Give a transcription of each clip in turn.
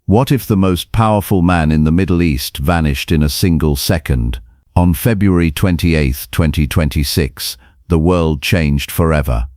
What if the most powerful man in the Middle East vanished in a single second? On February 28, 2026, the world changed forever.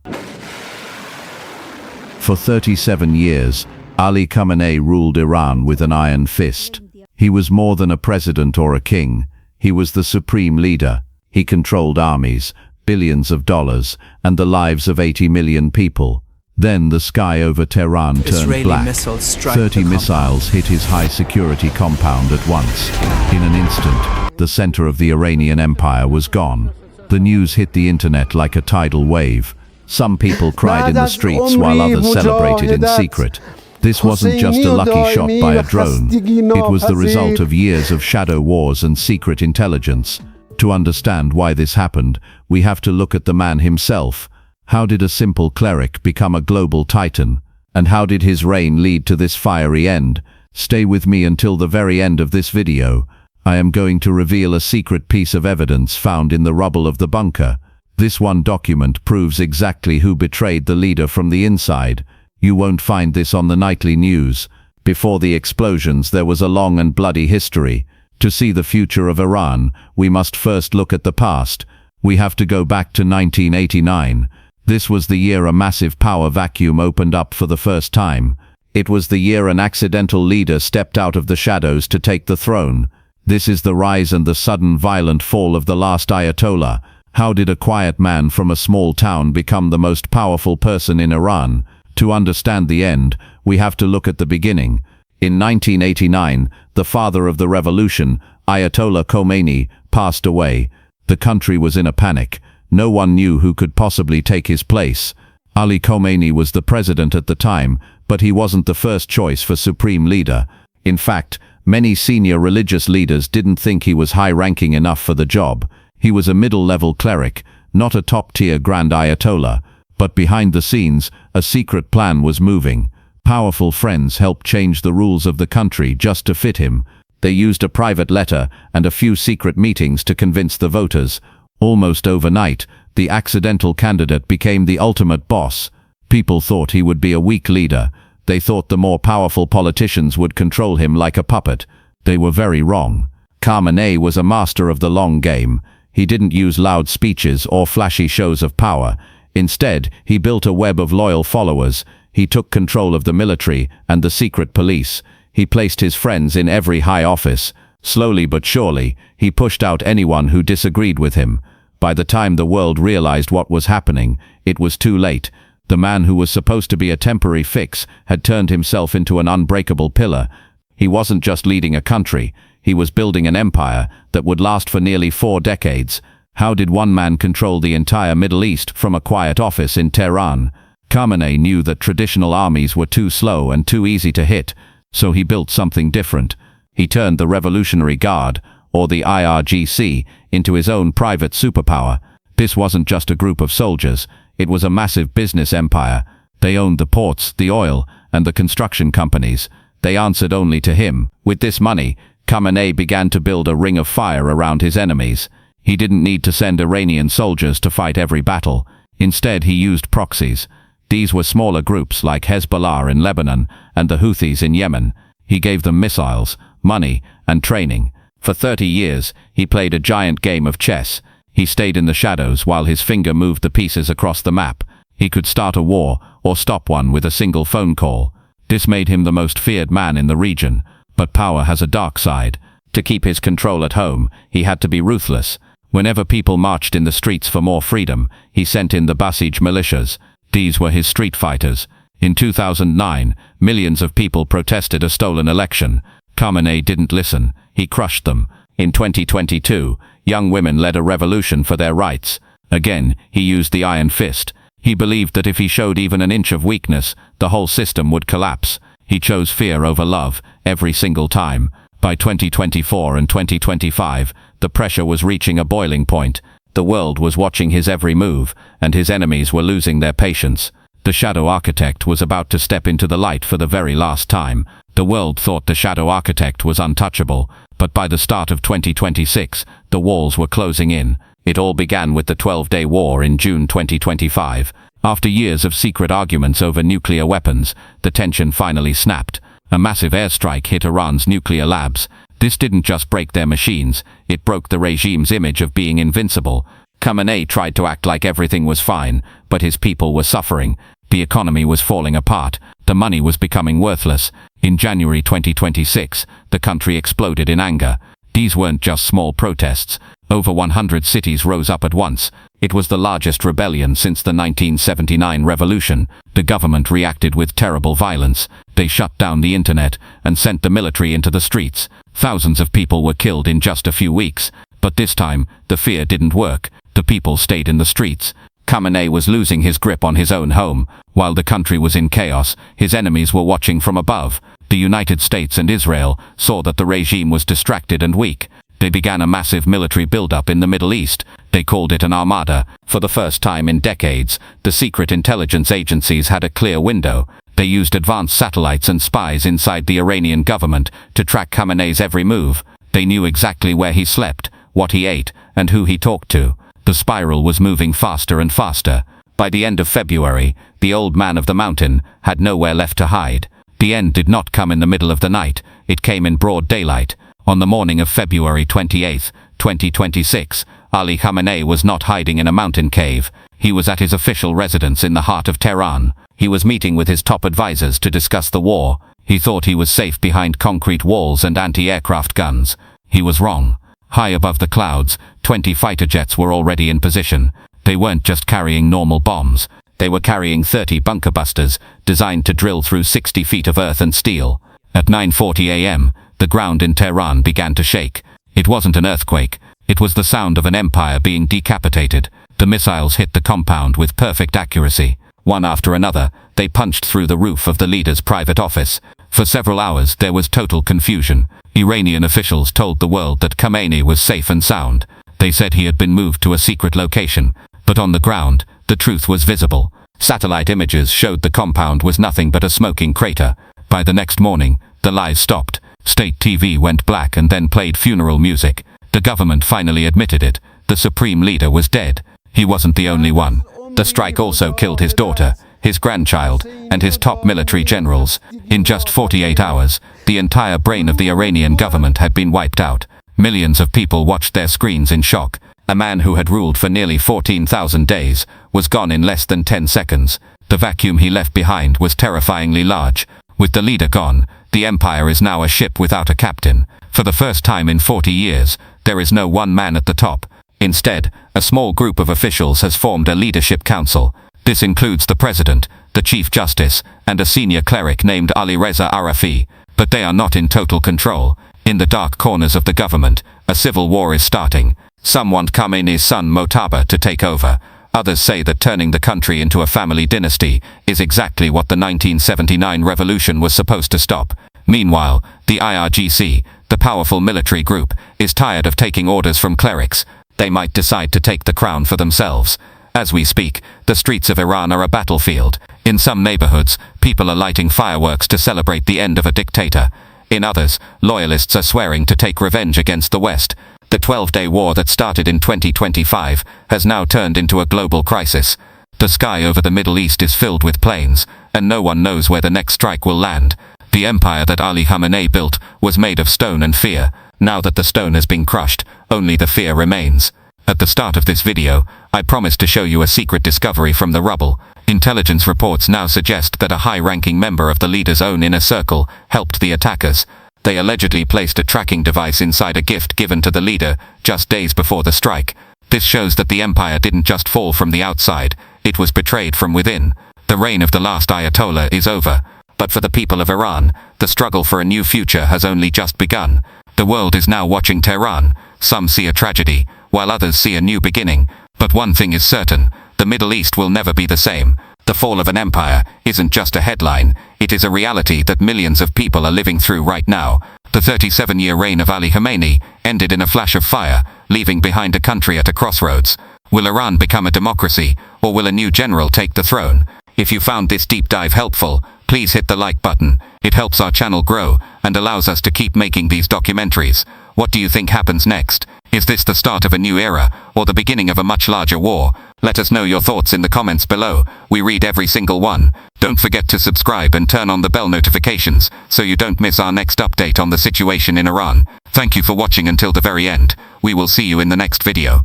For 37 years, Ali Khamenei ruled Iran with an iron fist. He was more than a president or a king. He was the supreme leader. He controlled armies, billions of dollars, and the lives of 80 million people. Then the sky over Tehran turned Israeli black. missiles struck 30 the missiles hit his high-security compound at once. In an instant, the center of the Iranian empire was gone. The news hit the internet like a tidal wave. Some people cried in the streets while others celebrated in secret. This wasn't just a lucky shot by a drone. It was the result of years of shadow wars and secret intelligence. To understand why this happened, we have to look at the man himself. How did a simple cleric become a global titan? And how did his reign lead to this fiery end? Stay with me until the very end of this video. I am going to reveal a secret piece of evidence found in the rubble of the bunker. This one document proves exactly who betrayed the leader from the inside. You won't find this on the nightly news. Before the explosions, there was a long and bloody history. To see the future of Iran, we must first look at the past. We have to go back to 1989. This was the year a massive power vacuum opened up for the first time. It was the year an accidental leader stepped out of the shadows to take the throne. This is the rise and the sudden violent fall of the last Ayatollah. How did a quiet man from a small town become the most powerful person in Iran? To understand the end, we have to look at the beginning. In 1989, the father of the revolution, Ayatollah Khamenei, passed away. The country was in a panic. No one knew who could possibly take his place. Ali Khamenei was the president at the time, but he wasn't the first choice for supreme leader. In fact, many senior religious leaders didn't think he was high-ranking enough for the job. He was a middle-level cleric, not a top-tier grand Ayatollah. But behind the scenes, a secret plan was moving. Powerful friends helped change the rules of the country just to fit him. They used a private letter and a few secret meetings to convince the voters. Almost overnight, the accidental candidate became the ultimate boss. People thought he would be a weak leader. They thought the more powerful politicians would control him like a puppet. They were very wrong. Khamenei was a master of the long game. He didn't use loud speeches or flashy shows of power. Instead, he built a web of loyal followers. He took control of the military and the secret police. He placed his friends in every high office. Slowly but surely, he pushed out anyone who disagreed with him. By the time the world realized what was happening, it was too late. The man who was supposed to be a temporary fix had turned himself into an unbreakable pillar. He wasn't just leading a country. He was building an empire that would last for nearly 4 decades. How did one man control the entire Middle East from a quiet office in Tehran? Khamenei knew that traditional armies were too slow and too easy to hit, so he built something different. He turned the Revolutionary Guard, or the IRGC, into his own private superpower. This wasn't just a group of soldiers, it was a massive business empire. They owned the ports, the oil, and the construction companies. They answered only to him. With this money, Khamenei began to build a ring of fire around his enemies. He didn't need to send Iranian soldiers to fight every battle. Instead, he used proxies. These were smaller groups like Hezbollah in Lebanon and the Houthis in Yemen. He gave them missiles, money, and training. For 30 years, he played a giant game of chess. He stayed in the shadows while his finger moved the pieces across the map. He could start a war or stop one with a single phone call. This made him the most feared man in the region. But power has a dark side. To keep his control at home, he had to be ruthless. Whenever people marched in the streets for more freedom, he sent in the Basij militias. These were his street fighters. In 2009, millions of people protested a stolen election. Khamenei didn't listen. He crushed them. In 2022, young women led a revolution for their rights. Again, he used the iron fist. He believed that if he showed even an inch of weakness, the whole system would collapse. He chose fear over love every single time. By 2024 and 2025, the pressure was reaching a boiling point. The world was watching his every move, and his enemies were losing their patience. The shadow architect was about to step into the light for the very last time. The world thought the shadow architect was untouchable, but by the start of 2026, the walls were closing in. It all began with the 12-day war in June 2025. After years of secret arguments over nuclear weapons, the tension finally snapped. A massive airstrike hit Iran's nuclear labs. This didn't just break their machines, it broke the regime's image of being invincible. Khamenei tried to act like everything was fine, but his people were suffering. The economy was falling apart. The money was becoming worthless. In January 2026, the country exploded in anger. These weren't just small protests. Over 100 cities rose up at once. It was the largest rebellion since the 1979 revolution. The government reacted with terrible violence. They shut down the internet and sent the military into the streets. Thousands of people were killed in just a few weeks. But this time, the fear didn't work. The people stayed in the streets. Khamenei was losing his grip on his own home. While the country was in chaos, his enemies were watching from above. The United States and Israel saw that the regime was distracted and weak. They began a massive military buildup in the Middle East. They called it an armada. For the first time in decades, the secret intelligence agencies had a clear window. They used advanced satellites and spies inside the Iranian government to track Khamenei's every move. They knew exactly where he slept, what he ate, and who he talked to. The spiral was moving faster and faster. By the end of February, the old man of the mountain had nowhere left to hide. The end did not come in the middle of the night. It came in broad daylight. On the morning of February 28, 2026, Ali Khamenei was not hiding in a mountain cave. He was at his official residence in the heart of Tehran. He was meeting with his top advisors to discuss the war. He thought he was safe behind concrete walls and anti-aircraft guns. He was wrong. High above the clouds, 20 fighter jets were already in position. They weren't just carrying normal bombs. They were carrying 30 bunker busters, designed to drill through 60 feet of earth and steel. At 9:40 a.m., the ground in Tehran began to shake. It wasn't an earthquake. It was the sound of an empire being decapitated. The missiles hit the compound with perfect accuracy. One after another, they punched through the roof of the leader's private office. For several hours, there was total confusion. Iranian officials told the world that Khamenei was safe and sound. They said he had been moved to a secret location. But on the ground, the truth was visible. Satellite images showed the compound was nothing but a smoking crater. By the next morning, the lies stopped. State TV went black and then played funeral music. The government finally admitted it. The supreme leader was dead. He wasn't the only one. The strike also killed his daughter, his grandchild, and his top military generals. In just 48 hours, the entire brain of the Iranian government had been wiped out. Millions of people watched their screens in shock. A man who had ruled for nearly 14,000 days was gone in less than 10 seconds. The vacuum he left behind was terrifyingly large. With the leader gone, the empire is now a ship without a captain. For the first time in 40 years, there is no one man at the top. Instead, a small group of officials has formed a leadership council. This includes the president, the chief justice, and a senior cleric named Ali Reza Arafi. But they are not in total control. In the dark corners of the government, a civil war is starting. Some want Khamenei's son Mojtaba to take over. Others say that turning the country into a family dynasty is exactly what the 1979 revolution was supposed to stop. Meanwhile, the IRGC, the powerful military group, is tired of taking orders from clerics. They might decide to take the crown for themselves. As we speak, the streets of Iran are a battlefield. In some neighborhoods, people are lighting fireworks to celebrate the end of a dictator. In others, loyalists are swearing to take revenge against the West. The 12-day war that started in 2025 has now turned into a global crisis. The sky over the Middle East is filled with planes, and no one knows where the next strike will land. The empire that Ali Khamenei built was made of stone and fear. Now that the stone has been crushed, only the fear remains. At the start of this video, I promised to show you a secret discovery from the rubble. Intelligence reports now suggest that a high-ranking member of the leader's own inner circle helped the attackers. They allegedly placed a tracking device inside a gift given to the leader just days before the strike. This shows that the empire didn't just fall from the outside, it was betrayed from within. The reign of the last Ayatollah is over. But for the people of Iran, the struggle for a new future has only just begun. The world is now watching Tehran. Some see a tragedy, while others see a new beginning. But one thing is certain, the Middle East will never be the same. The fall of an empire isn't just a headline, it is a reality that millions of people are living through right now. The 37-year reign of Ali Khamenei ended in a flash of fire, leaving behind a country at a crossroads. Will Iran become a democracy, or will a new general take the throne? If you found this deep dive helpful, please hit the like button. It helps our channel grow, and allows us to keep making these documentaries. What do you think happens next? Is this the start of a new era, or the beginning of a much larger war? Let us know your thoughts in the comments below. We read every single one. Don't forget to subscribe and turn on the bell notifications, so you don't miss our next update on the situation in Iran. Thank you for watching until the very end. We will see you in the next video.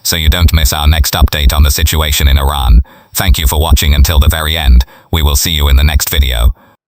So you don't miss our next update on the situation in Iran. Thank you for watching until the very end. We will see you in the next video.